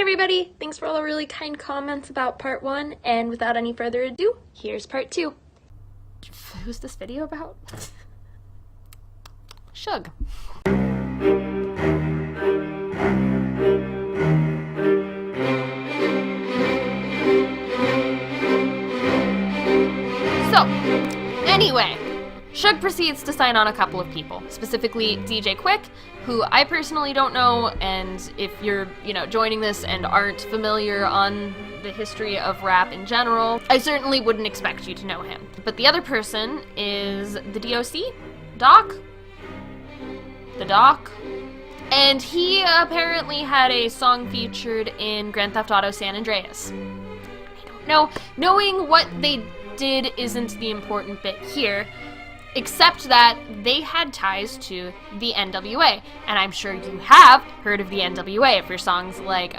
everybody, thanks for all the really kind comments about part 1, and without any further ado, here's part 2. Who's this video about? Suge. So, anyway, Suge proceeds to sign on a couple of people, specifically DJ Quick, who I personally don't know, and if you're, joining this and aren't familiar on the history of rap in general, I certainly wouldn't expect you to know him. But the other person is the d.o.c, d.o.c, the d.o.c, and he apparently had a song featured in Grand Theft Auto San Andreas. I don't know, knowing what they did isn't the important bit here, except that they had ties to the N.W.A, and I'm sure you have heard of the N.W.A for songs like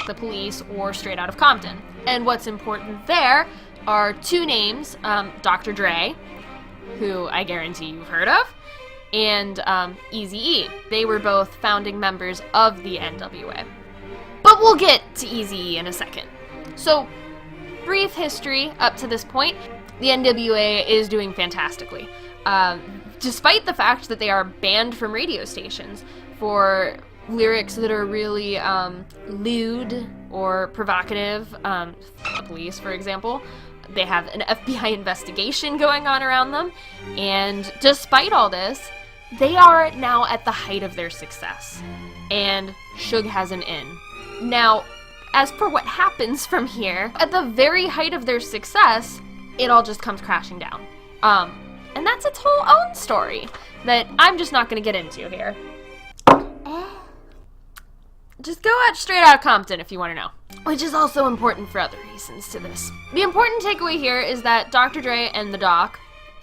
The Police or Straight Outta Compton. And what's important there are two names, Dr. Dre, who I guarantee you've heard of, and Eazy-E. They were both founding members of the N.W.A. But we'll get to Eazy-E in a second. So, brief history up to this point. The N.W.A is doing fantastically. Despite the fact that they are banned from radio stations for lyrics that are really lewd or provocative, the police, for example. They have an FBI investigation going on around them, and despite all this, they are now at the height of their success, and Suge has an in. Now, as for what happens from here, at the very height of their success, it all just comes crashing down. And that's its whole own story that I'm just not going to get into here. Just go watch Straight Outta Compton if you want to know. Which is also important for other reasons to this. The important takeaway here is that Dr. Dre and the d.o.c,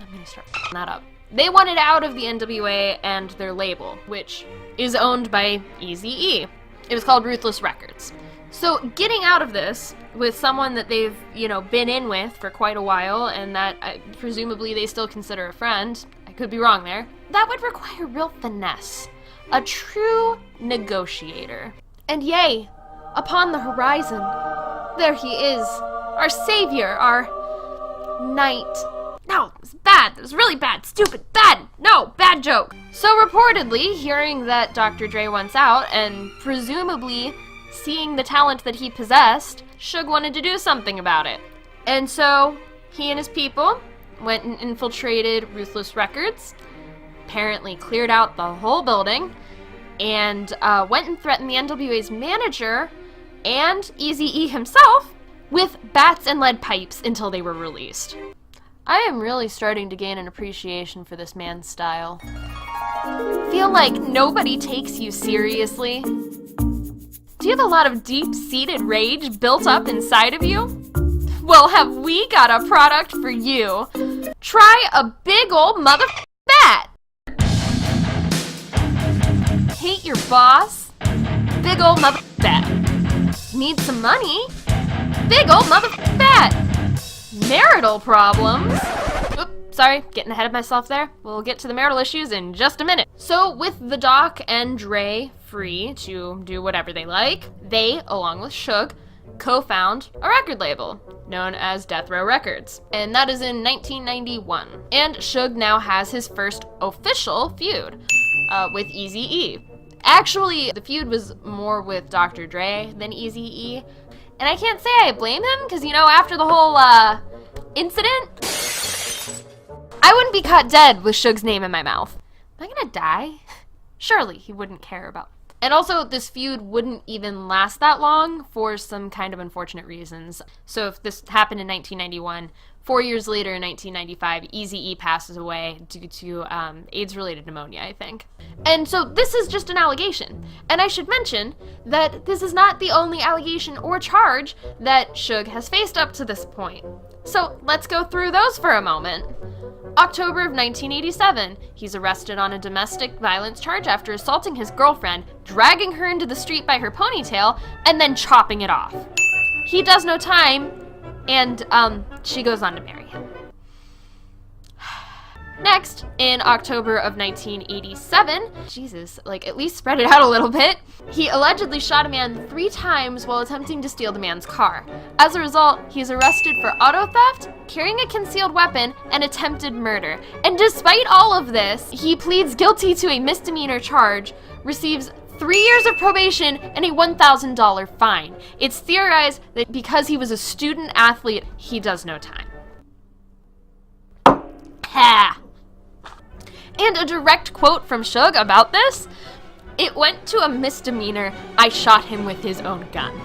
I'm going to start f***ing that up, they wanted out of the N.W.A and their label, which is owned by Eazy-E. It was called Ruthless Records. So getting out of this with someone that they've, been in with for quite a while and that presumably they still consider a friend, I could be wrong there, that would require real finesse. A true negotiator. And yay, upon the horizon, there he is, our savior, our knight. No, it was bad. It was really bad. Stupid. Bad. No, bad joke. So reportedly, hearing that Dr. Dre wants out and presumably seeing the talent that he possessed, Suge wanted to do something about it. And so, he and his people went and infiltrated Ruthless Records, apparently cleared out the whole building, and went and threatened the N.W.A.'s manager and Eazy-E himself with bats and lead pipes until they were released. I am really starting to gain an appreciation for this man's style. Feel like nobody takes you seriously. Do you have a lot of deep-seated rage built up inside of you? Well, have we got a product for you? Try a big old mother bat! Hate your boss? Big old mother bat. Need some money? Big old mother bat. Marital problems? Oops, sorry, getting ahead of myself there. We'll get to the marital issues in just a minute. So with the d.o.c and Dre free to do whatever they like, they, along with Suge, co-found a record label known as Death Row Records, and that is in 1991. And Suge now has his first official feud with Eazy-E. Actually, the feud was more with Dr. Dre than Eazy-E, and I can't say I blame him, because, after the whole incident, I wouldn't be caught dead with Suge's name in my mouth. Am I gonna die? Surely he wouldn't care about. And also, this feud wouldn't even last that long for some kind of unfortunate reasons. So if this happened in 1991, 4 years later in 1995, Eazy-E passes away due to AIDS-related pneumonia, I think. And so this is just an allegation. And I should mention that this is not the only allegation or charge that Suge has faced up to this point. So let's go through those for a moment. October of 1987, he's arrested on a domestic violence charge after assaulting his girlfriend, dragging her into the street by her ponytail, and then chopping it off. He does no time, and she goes on to marry him. Next, in October of 1987, Jesus, like at least spread it out a little bit, he allegedly shot a man 3 times while attempting to steal the man's car. As a result, he's arrested for auto theft, carrying a concealed weapon, and attempted murder. And despite all of this, he pleads guilty to a misdemeanor charge, receives 3 years of probation, and a $1,000 fine. It's theorized that because he was a student athlete, he does no time. Ha! And a direct quote from Suge about this, "It went to a misdemeanor. I shot him with his own gun."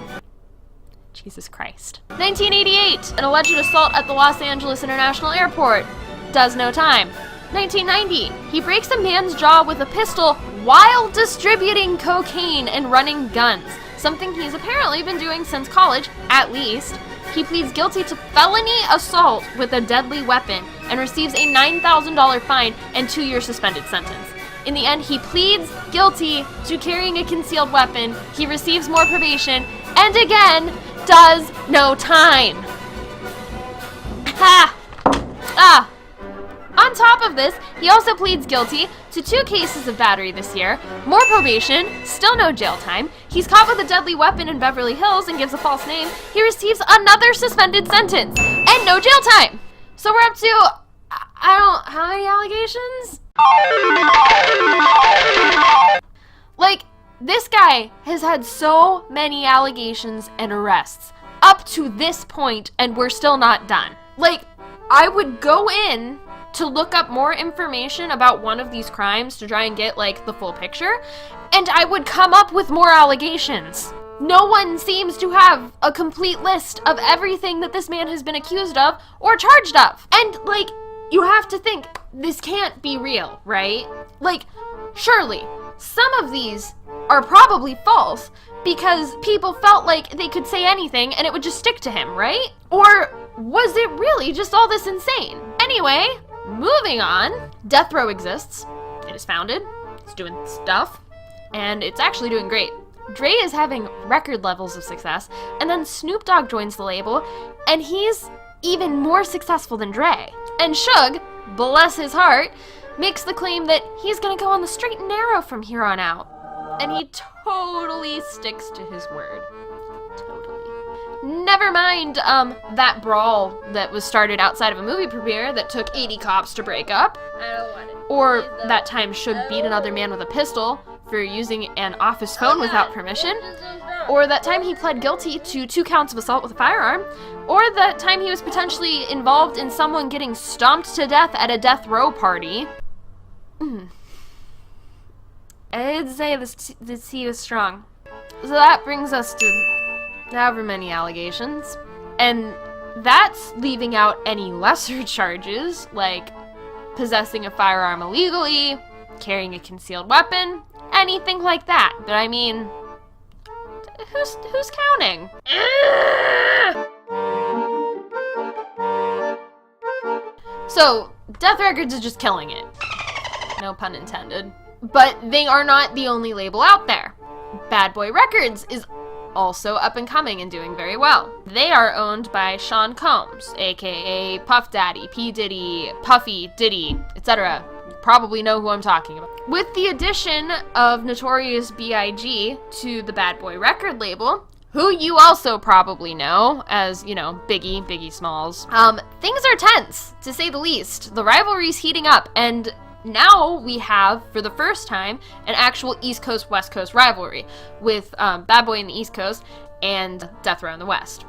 Jesus Christ. 1988, an alleged assault at the Los Angeles International Airport. Does no time. 1990, he breaks a man's jaw with a pistol while distributing cocaine and running guns, something he's apparently been doing since college, at least. He pleads guilty to felony assault with a deadly weapon and receives a $9,000 fine and 2-year suspended sentence. In the end, he pleads guilty to carrying a concealed weapon, he receives more probation, and again, does no time. Ha! Ah! On top of this, he also pleads guilty to 2 cases of battery this year, more probation, still no jail time. He's caught with a deadly weapon in Beverly Hills and gives a false name. He receives another suspended sentence and no jail time. So we're up to, how many allegations? Like, this guy has had so many allegations and arrests up to this point, and we're still not done. Like, I would go in to look up more information about one of these crimes to try and get, like, the full picture, and I would come up with more allegations. No one seems to have a complete list of everything that this man has been accused of or charged of. And, like, you have to think, this can't be real, right? Like, surely, some of these are probably false because people felt like they could say anything and it would just stick to him, right? Or was it really just all this insane? Anyway, moving on, Death Row exists. It is founded, it's doing stuff, and it's actually doing great. Dre is having record levels of success, and then Snoop Dogg joins the label, and he's even more successful than Dre. And Suge, bless his heart, makes the claim that he's gonna go on the straight and narrow from here on out. And he totally sticks to his word. Totally. Never mind that brawl that was started outside of a movie premiere that took 80 cops to break up. I don't want it. Or that time Suge beat another man with a pistol for using an office phone without permission. Or that time he pled guilty to 2 counts of assault with a firearm. Or that time he was potentially involved in someone getting stomped to death at a death row party. I did say this tea was strong. So that brings us to however many allegations. And that's leaving out any lesser charges, like possessing a firearm illegally, carrying a concealed weapon, anything like that. But I mean, who's counting? So, Death Records is just killing it. No pun intended. But they are not the only label out there. Bad Boy Records is also up and coming and doing very well. They are owned by Sean Combs, aka Puff Daddy, P. Diddy, Puffy, Diddy, etc. You probably know who I'm talking about. With the addition of Notorious B.I.G. to the Bad Boy record label, who you also probably know as, you know, Biggie Smalls, things are tense, to say the least. The rivalry's heating up, and now we have, for the first time, an actual East Coast-West Coast rivalry with Bad Boy in the East Coast and Death Row in the West.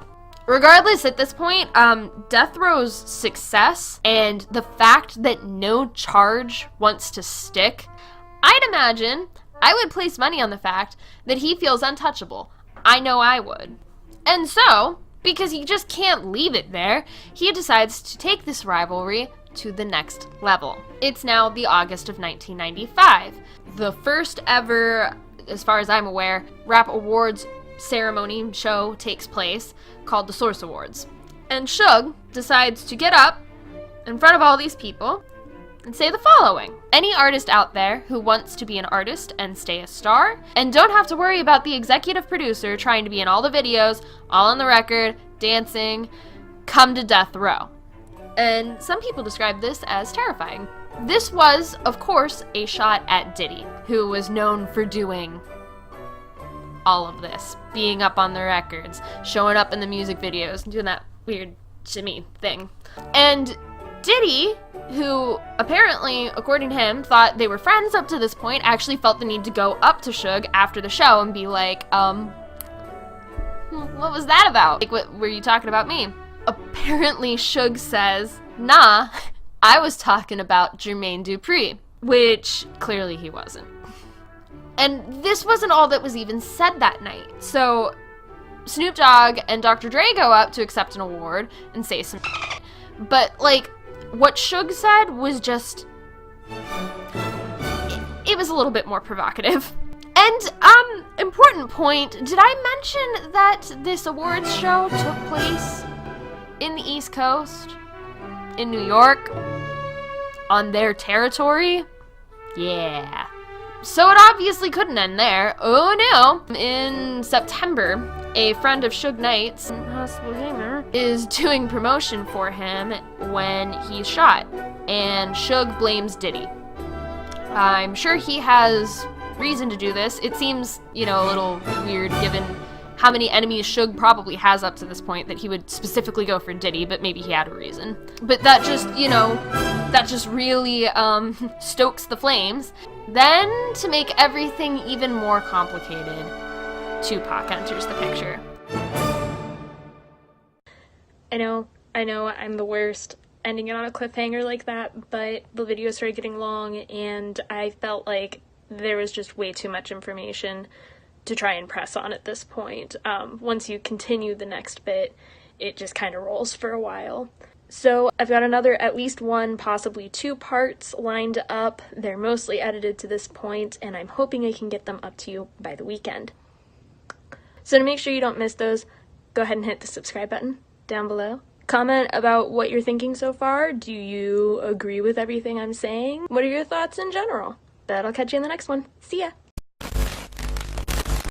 Regardless, at this point, Death Row's success and the fact that no charge wants to stick, I'd imagine, I would place money on the fact that he feels untouchable. I know I would. And so, because he just can't leave it there, he decides to take this rivalry to the next level. It's now the August of 1995. The first ever, as far as I'm aware, rap awards ceremony show takes place called the Source Awards. And Suge decides to get up in front of all these people and say the following. Any artist out there who wants to be an artist and stay a star, and don't have to worry about the executive producer trying to be in all the videos, all on the record, dancing, come to Death Row. And some people describe this as terrifying. This was, of course, a shot at Diddy, who was known for doing all of this, being up on the records, showing up in the music videos, doing that weird shimmy thing. And Diddy, who apparently, according to him, thought they were friends up to this point, actually felt the need to go up to Suge after the show and be like, what was that about? Like, what were you talking about me? Apparently, Suge says, nah, I was talking about Jermaine Dupri, which clearly he wasn't. And this wasn't all that was even said that night. So Snoop Dogg and Dr. Dre go up to accept an award and say some shit. But, like, what Suge said was just... It was a little bit more provocative. And, important point, did I mention that this awards show took place in the East Coast? In New York? On their territory? Yeah. So it obviously couldn't end there. Oh no! In September, a friend of Suge Knight's, possible gamer, is doing promotion for him when he's shot, and Suge blames Diddy. I'm sure he has reason to do this. It seems, you know, a little weird given how many enemies Suge probably has up to this point that he would specifically go for Diddy, but maybe he had a reason. But that just, you know, that just really stokes the flames. Then, to make everything even more complicated, Tupac enters the picture. I know, I'm the worst ending it on a cliffhanger like that, but the video started getting long and I felt like there was just way too much information to try and press on at this point. Once you continue the next bit, it just kind of rolls for a while. So I've got another at least one, possibly two parts lined up. They're mostly edited to this point, and I'm hoping I can get them up to you by the weekend. So to make sure you don't miss those, go ahead and hit the subscribe button down below. Comment about what you're thinking so far. Do you agree with everything I'm saying? What are your thoughts in general? But I'll catch you in the next one. See ya!